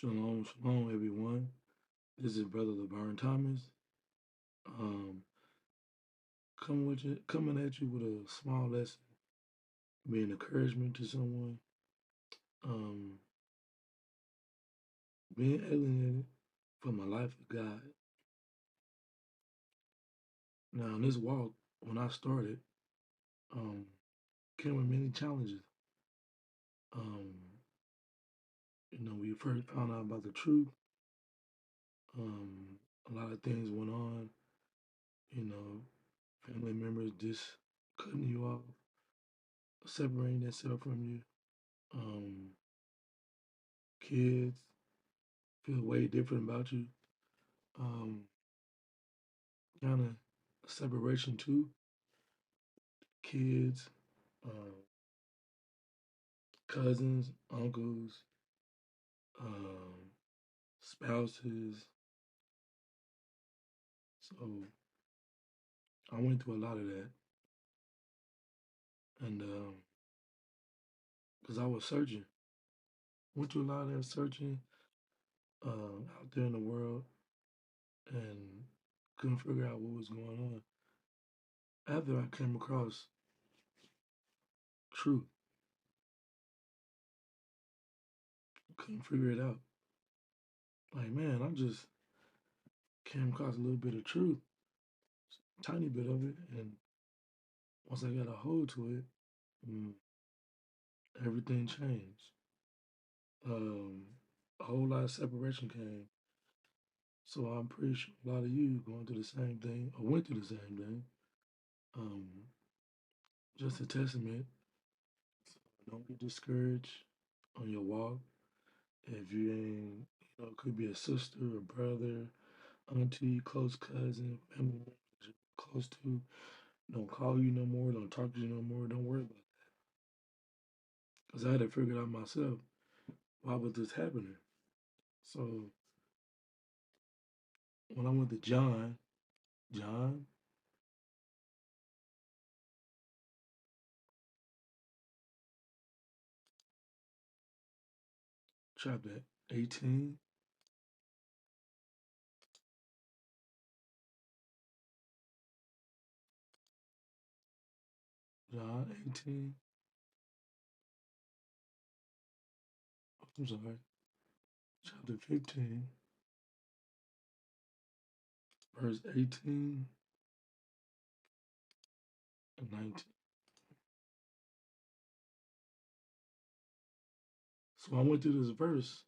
Shalom, shalom, everyone. This is Brother Levernare Thomas. Um, coming at you with a small lesson, be an encouragement to someone. Um, being alienated from the life of God. Now, in this walk, when I started, um, came with many challenges. Um, we first found out about the truth. A lot of things went on. You know, family members just cutting you off, separating themselves from you. Um, Kids feel way different about you. Um, Kind of separation too. Kids, um, cousins, uncles, um, spouses. So I went through a lot of that, and because I was searching, went through a lot of that searching out there in the world, and couldn't figure out what was going on. After I came across truth, couldn't figure it out. Like man, I just came across a little bit of truth, tiny bit of it, and once I got a hold to it, mm, everything changed. Um, a whole lot of separation came. So I'm pretty sure a lot of you going through the same thing or went through the same thing. Um, just a testament. So don't get discouraged on your walk. If you ain't, it could be a sister, a brother, auntie, close cousin, family member that you're close to. Don't call you no more. Don't talk to you no more. Don't worry about it. Because I had to figure it out myself. Why was this happening? So when I went to John chapter 18, John 18, I'm sorry, chapter 15, verse 18 and 19. So I went through this verse.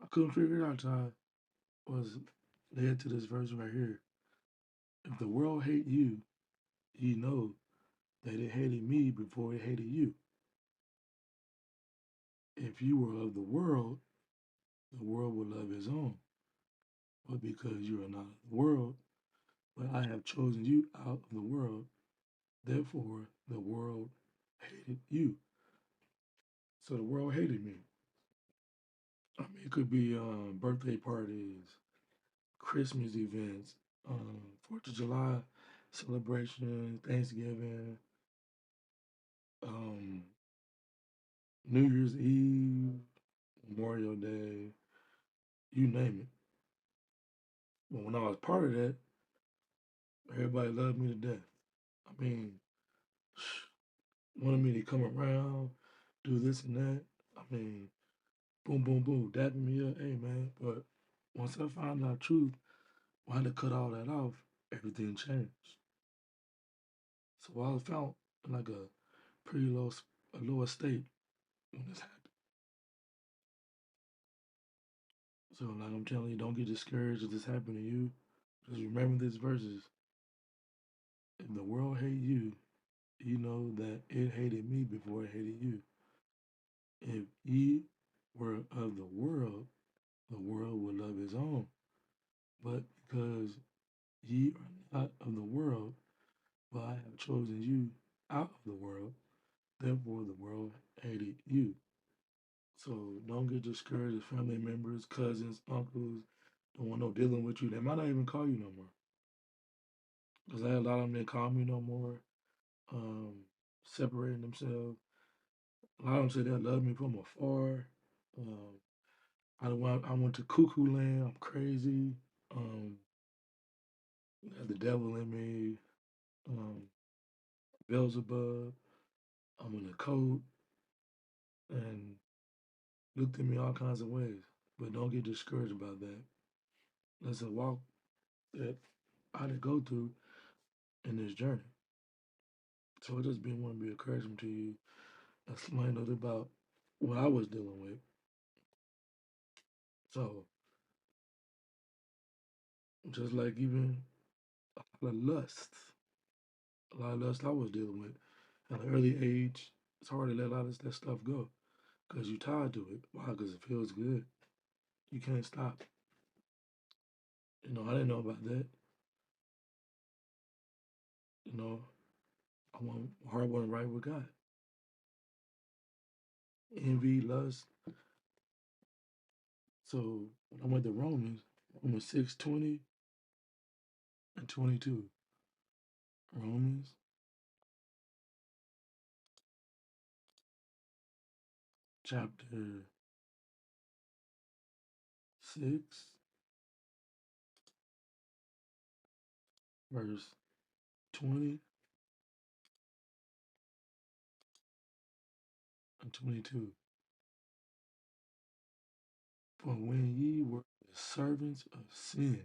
I couldn't figure it out till I was led to this verse right here. If the world hate you, ye know that it hated me before it hated you. If you were of the world would love his own. But because you are not of the world, but I have chosen you out of the world, therefore the world hated you. So the world hated me. I mean, it could be birthday parties, Christmas events, 4th of July celebration, Thanksgiving, um, New Year's Eve, Memorial Day, you name it. But when I was part of that, everybody loved me to death. I mean, wanted me to come around, do this and that. I mean, boom, boom, boom, dapping me up. Hey, man. But once I found out truth, I had to cut all that off. Everything changed. So I was found in like a pretty a low estate when this happened. So like I'm telling you, don't get discouraged if this happened to you. Just remember these verses. If the world hate you, you know that it hated me before it hated you. If ye were of the world would love his own. But because ye are not of the world, but I have chosen you out of the world, therefore the world hated you. So don't get discouraged if family members, cousins, uncles don't want no dealing with you. They might not even call you no more. Because I had a lot of them that call me no more, separating themselves. A lot of them say they love me from afar. I went to cuckoo land. I'm crazy. Um, had the devil in me. Um, Beelzebub. I'm in a cult, and looked at me all kinds of ways. But don't get discouraged about that. That's a walk that I had to go through in this journey. So it just been want to be encouragement to you, explain a little about what I was dealing with. So just like even a lot of lust, a lot of lust I was dealing with at an early age. It's hard to let a lot of that stuff go because you're tied to it. Why? Because it feels good. You can't stop. I didn't know about that. You know, my heart wasn't right with God. Envy, lust. So when I went to Romans 6:20 and 22. Romans chapter 6, verse 20 and 22. For when ye were the servants of sin,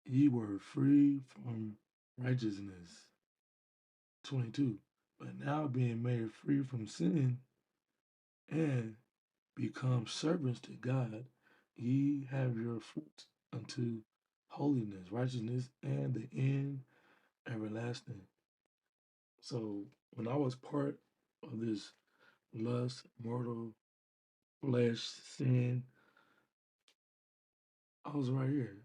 ye were free from righteousness. 22. But now being made free from sin and become servants to God, ye have your fruit unto holiness, righteousness, and the end everlasting. So when I was part of this lust, mortal flesh, sin, I was right here.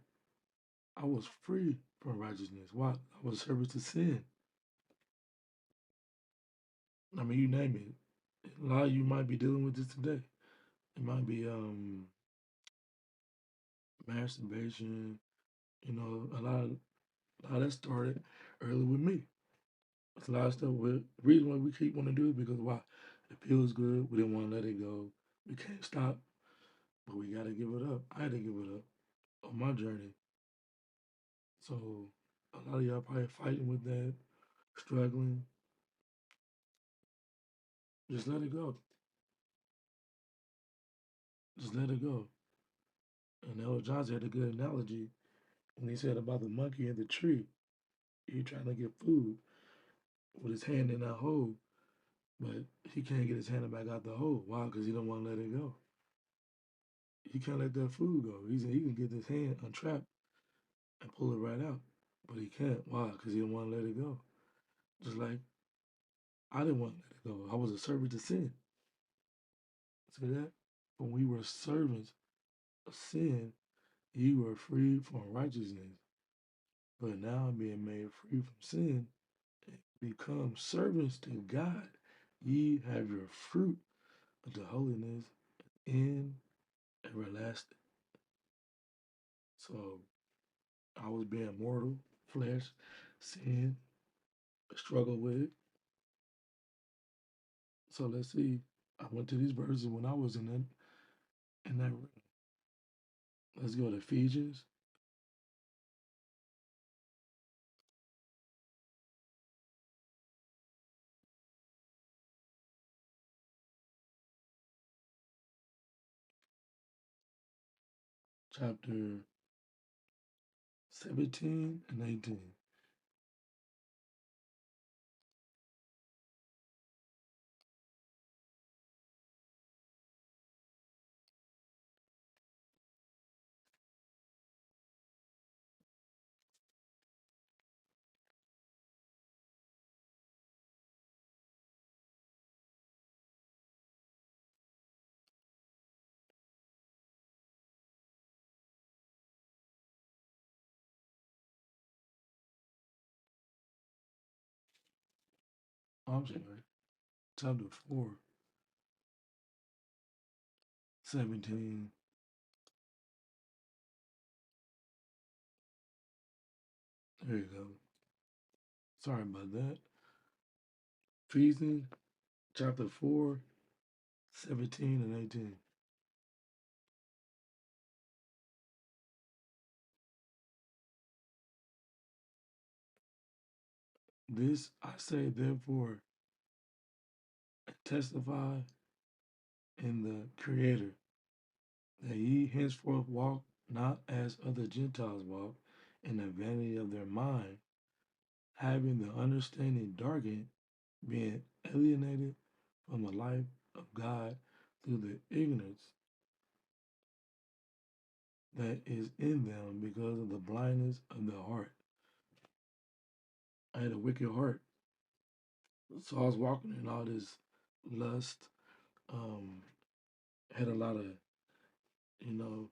I was free from righteousness. Why? I was servant to sin. I mean, you name it. A lot of you might be dealing with this today. It might be masturbation. A lot of that started early with me. It's a lot of stuff. The reason why we keep wanting to do it because why? It feels good. We didn't want to let it go. We can't stop, but we got to give it up. I had to give it up on my journey. So a lot of y'all probably fighting with that, struggling. Just let it go. Just let it go. And Elder Johnson had a good analogy when he said about the monkey in the tree. He trying to get food with his hand in that hole, but he can't get his hand back out the hole. Why? Because he don't want to let it go. He can't let that food go. He can get his hand untrapped and pull it right out, but he can't. Why? Because he don't want to let it go. Just like I didn't want to let it go. I was a servant to sin. See that? When we were servants of sin, you were free from righteousness. But now being made free from sin, become servants to God. Ye have your fruit of the holiness in everlasting. So I was being mortal, flesh, sin, struggle with it. So let's see. I went to these verses when I was in that room. Let's go to Ephesians chapter 17 and 18. I'm sorry, chapter 4, 17. There you go. Sorry about that. Ephesians chapter 4, 17 and 18. This I say, therefore, and testify in the Creator, that ye henceforth walk not as other Gentiles walk, in the vanity of their mind, having the understanding darkened, being alienated from the life of God through the ignorance that is in them because of the blindness of the heart. I had a wicked heart. So I was walking in all this lust, um, had a lot of, you know,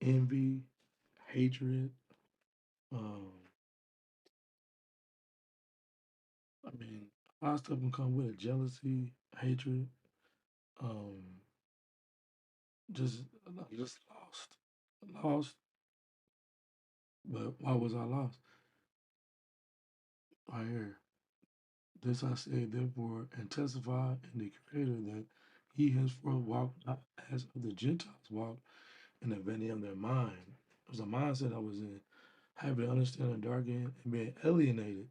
envy, hatred. Um, I mean, a lot of stuff can come with it: jealousy, hatred. Um, just, just lost. But why was I lost? Right here. This I say, therefore, and testify in the Creator that he henceforth walk not as other Gentiles walk in the vanity of their mind. It was a mindset I was in, having to understand the dark end and being alienated.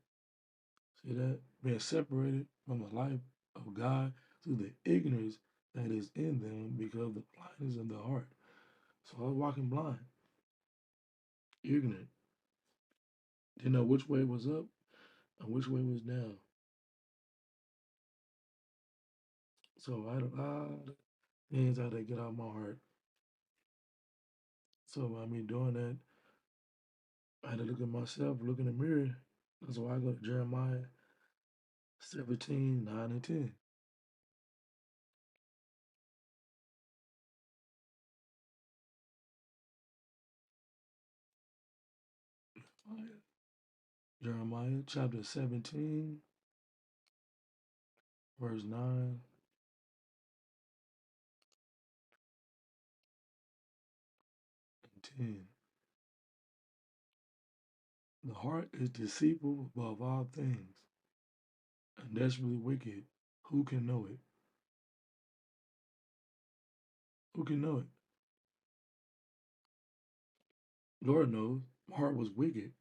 See that? Being separated from the life of God through the ignorance that is in them because of the blindness of the heart. So I was walking blind, ignorant, didn't know which way was up and which way was down. So I had a lot of things I had to get out of my heart. So by me doing that, I had to look at myself, look in the mirror. That's why I go to Jeremiah 17:9 and 10. Jeremiah chapter 17, verse 9 and 10. The heart is deceitful above all things and desperately wicked. Who can know it? Who can know it? Lord knows. My heart was wicked.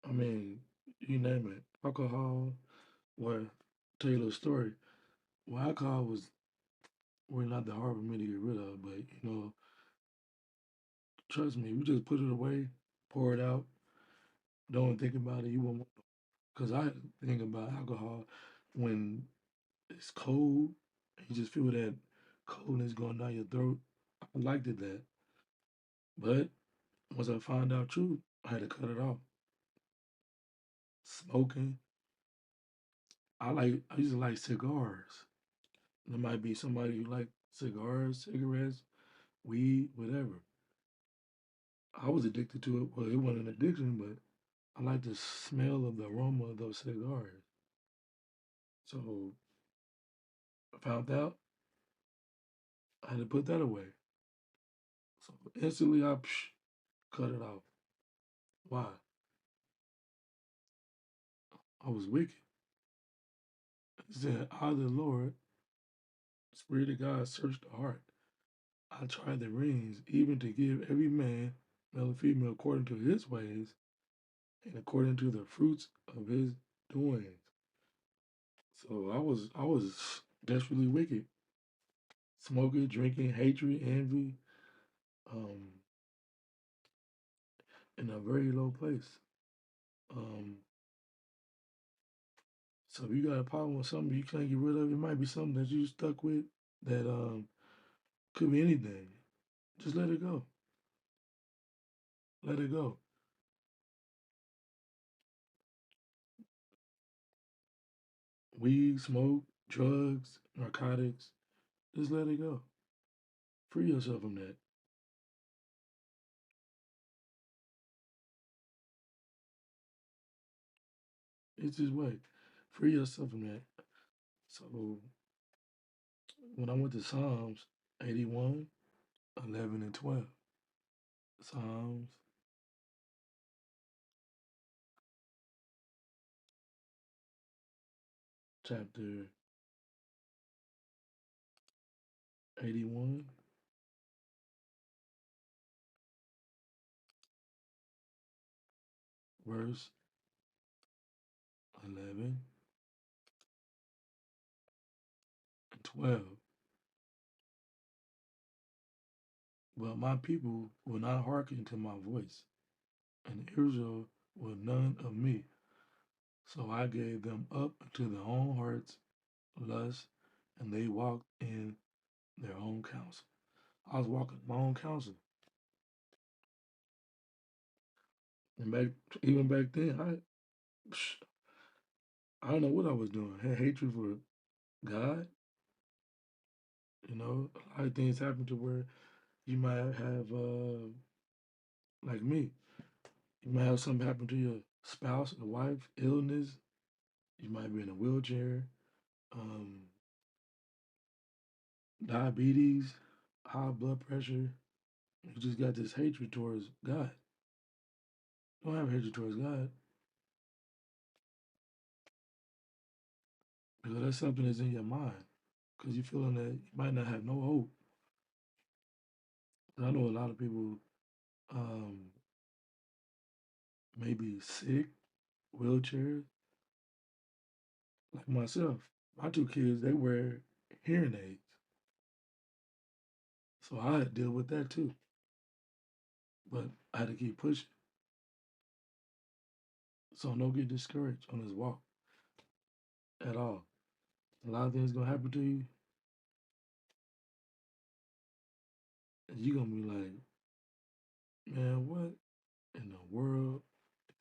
I mean, you name it. Alcohol. Well, tell you a little story. Well, alcohol was not that hard for me to get rid of, but trust me, you just put it away, pour it out, don't think about it. You won't, because I think about alcohol when it's cold. You just feel that coldness going down your throat. I liked it that, but once I found out truth, I had to cut it off. Smoking, I used to like cigars. There might be somebody who like cigars, cigarettes, weed, whatever. I was addicted to it. Well, it wasn't an addiction, but I like the smell of the aroma of those cigars. So I found out I had to put that away. So instantly I cut it off. Why? I was wicked. He said, I, the Lord, Spirit of God, searched the heart. I tried the reins, even to give every man, male and female, according to his ways and according to the fruits of his doings. So I was desperately wicked. Smoking, drinking, hatred, envy, um, in a very low place. Um, so if you got a problem with something you can't get rid of, it might be something that you stuck with that could be anything. Just let it go. Let it go. Weed, smoke, drugs, narcotics. Just let it go. Free yourself from that. It's just way. Free yourself from that. So when I went to Psalms 81, 11, and 12, Psalms chapter 81, verse 11, and 12. But my people will not hearken to my voice, and Israel will none of me. So I gave them up to their own hearts' lust, and they walked in their own counsel. I was walking my own counsel. And even back then, I don't know what I was doing. I had hatred for God. A lot of things happen to where you might have, like me, you might have something happen to your spouse or wife, illness. You might be in a wheelchair, um, diabetes, high blood pressure. You just got this hatred towards God. Don't have hatred towards God because that's something that's in your mind. Because you're feeling that you might not have no hope. I know a lot of people um, may be sick, wheelchairs, like myself. My two kids, they wear hearing aids. So I had to deal with that too. But I had to keep pushing. So don't get discouraged on this walk at all. A lot of things gonna happen to you, and you're gonna be like, man, what in the world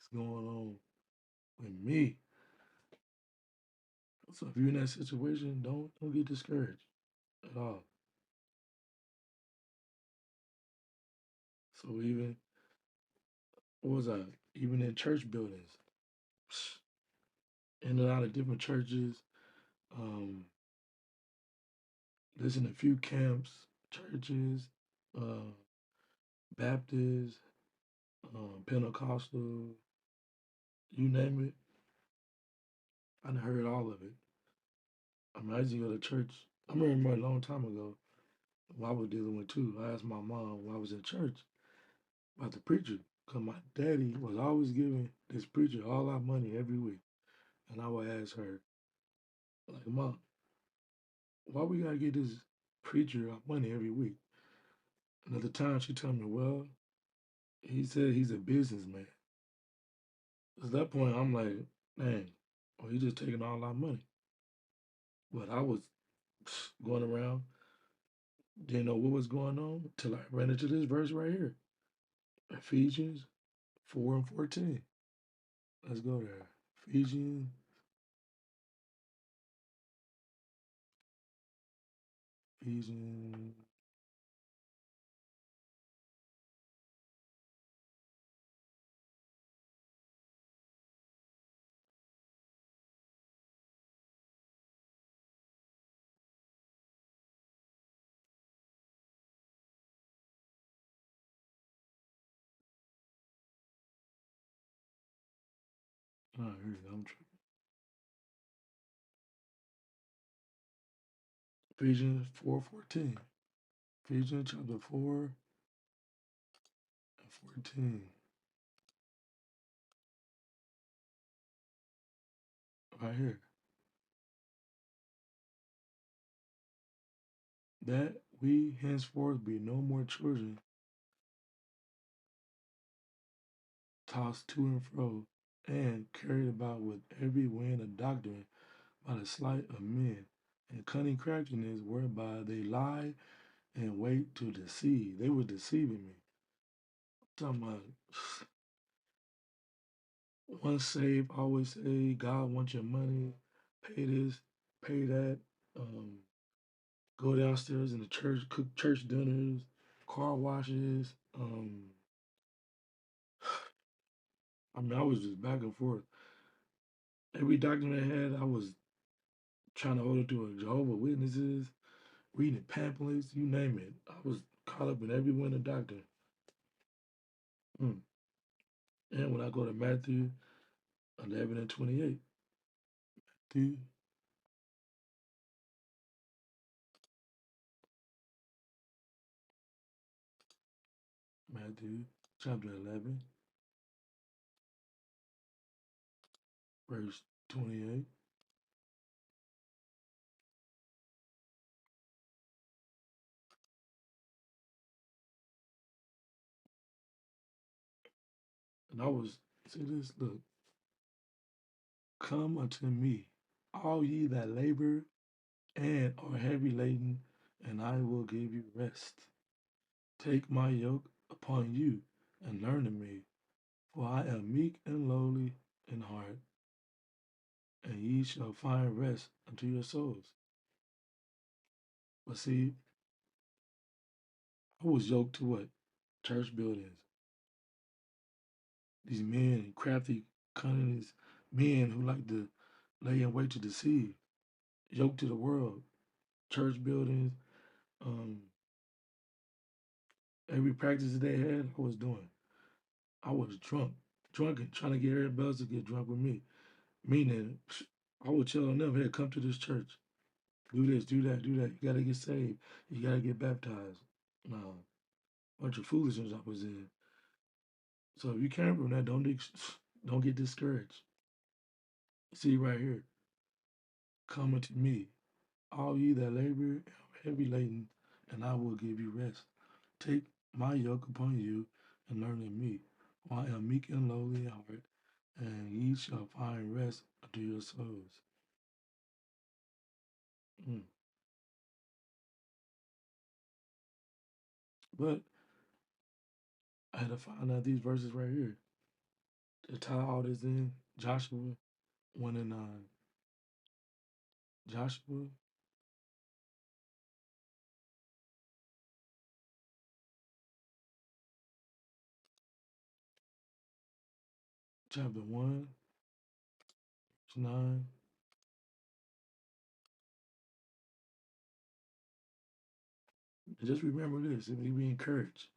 is going on with me? So if you're in that situation, don't get discouraged at all. So even what was I? Even in church buildings, in and out of different churches, um, listen to a few camps, churches, uh, Baptist, Pentecostal, you name it. I done heard all of it. I mean, I used to go to church. I remember a long time ago, what I was dealing with too. I asked my mom when I was in church about the preacher, because my daddy was always giving this preacher all our money every week. And I would ask her, like, Mom, why we gotta get this preacher our money every week? And at the time, she told me, well, he said he's a businessman. At that point, I'm like, dang, well, he just taking all our money. But I was going around, didn't know what was going on until I ran into this verse right here. Ephesians 4 and 14. Let's go there. Ephesians, Ephesians. Oh, here you go. I'm tripping. Ephesians 4:14. Ephesians chapter 4 and 14. Right here. That we henceforth be no more children, tossed to and fro, and carried about with every wind of doctrine by the sleight of men, and cunning craftiness whereby they lie and wait to deceive. They were deceiving me. I'm talking about once saved, always saved. God wants your money. Pay this, pay that. Um, Go downstairs in the church, cook church dinners, car washes. I mean, I was just back and forth. Every document I had, I was trying to hold it to a Jehovah Witnesses, reading pamphlets, you name it. I was caught up in every winter doctrine. Mm. And when I go to Matthew 11 and 28, Matthew, Matthew chapter 11, verse 28. And I was, see this, look, come unto me, all ye that labor and are heavy laden, and I will give you rest. Take my yoke upon you and learn of me, for I am meek and lowly in heart, and ye shall find rest unto your souls. But see, I was yoked to what? Church buildings. These men, crafty, cunning men who like to lay in wait to deceive, yoked to the world, church buildings, um, every practice that they had, I was doing. I was drunk and trying to get everybody else to get drunk with me. Meaning, I would tell them, hey, come to this church. Do this, do that, do that. You gotta get saved. You gotta get baptized. No, bunch of foolishness I was in. So if you came from that, don't get discouraged. See right here, come unto me, all ye that labor and are heavy laden, and I will give you rest. Take my yoke upon you and learn of me, for I am meek and lowly in heart, and ye shall find rest unto your souls. Mm. But I had to find out these verses right here to tie all this in. Joshua 1 and 9. Joshua chapter 1, verse 9. And just remember this, and be encouraged.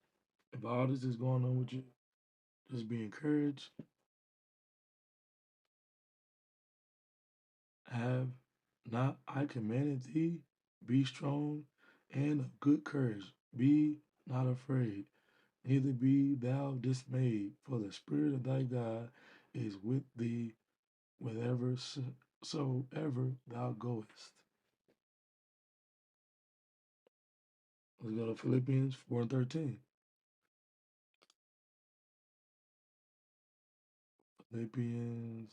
If all this is going on with you, just be encouraged. Have not I commanded thee? Be strong and of good courage. Be not afraid, neither be thou dismayed, for the Spirit of thy God is with thee soever thou goest. Let's go to Philippians 4 and 13. Philippians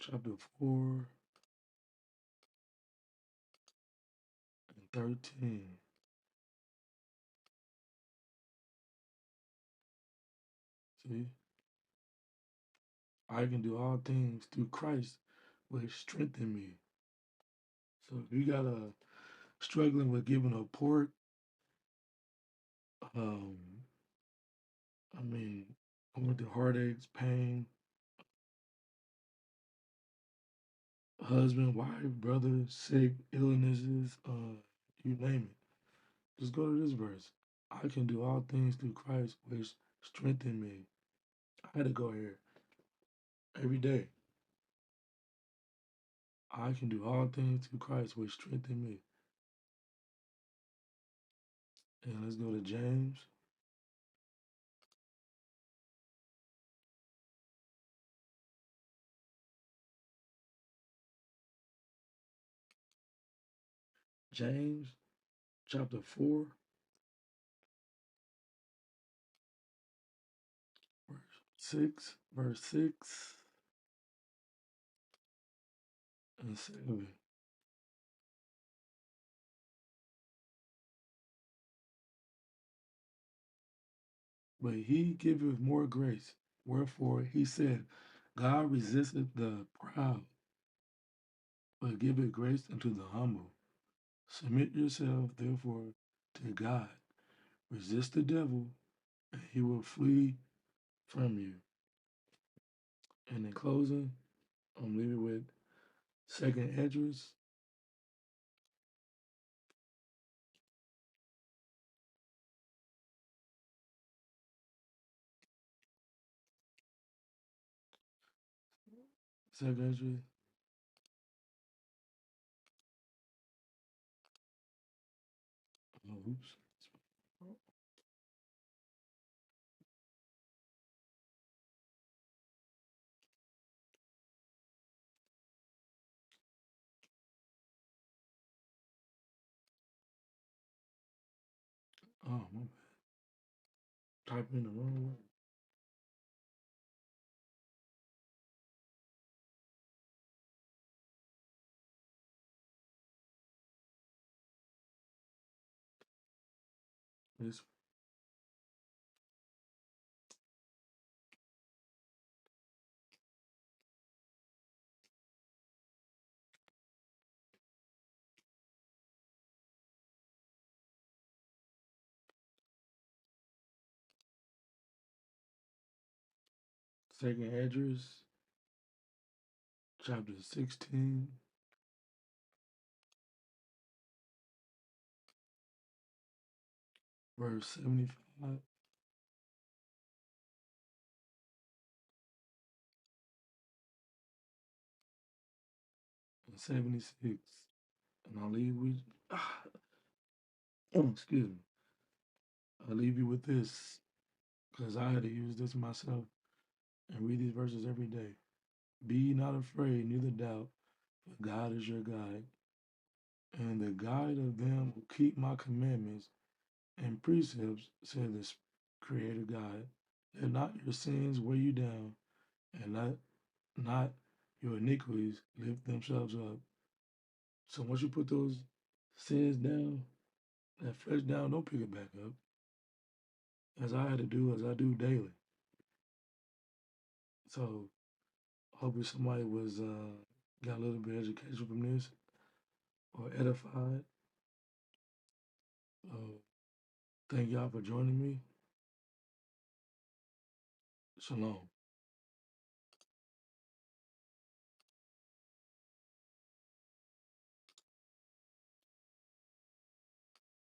chapter 4 and 13. See, I can do all things through Christ which strengthen me. So if you got a struggling with giving up pork, um, I mean, going through heartaches, pain, husband, wife, brother, sick, illnesses, you name it. Just go to this verse. I can do all things through Christ which strengthen me. I had to go here every day. I can do all things through Christ which strengthen me. And let's go to James. James chapter 4, verse 6 and 7. But he giveth more grace. Wherefore he said, God resisteth the proud, but giveth grace unto the humble. Submit yourself, therefore, to God. Resist the devil, and he will flee from you. And in closing, I'm leaving with Second Esdras, Second Esdras, oops, Oh, my bad. Typing in the wrong word. This second address, chapter 16, verse 75 and 76. And I'll leave with, excuse me, I'll leave you with this because I had to use this myself and read these verses every day. Be ye not afraid, neither doubt, for God is your guide, and the guide of them who keep my commandments and precepts, said the Creator God. Let not your sins weigh you down, and let not your iniquities lift themselves up. So once you put those sins down, that flesh down, don't pick it back up. As I had to do, as I do daily. So hopefully somebody was got a little bit of education from this or edified. Thank y'all for joining me. Shalom.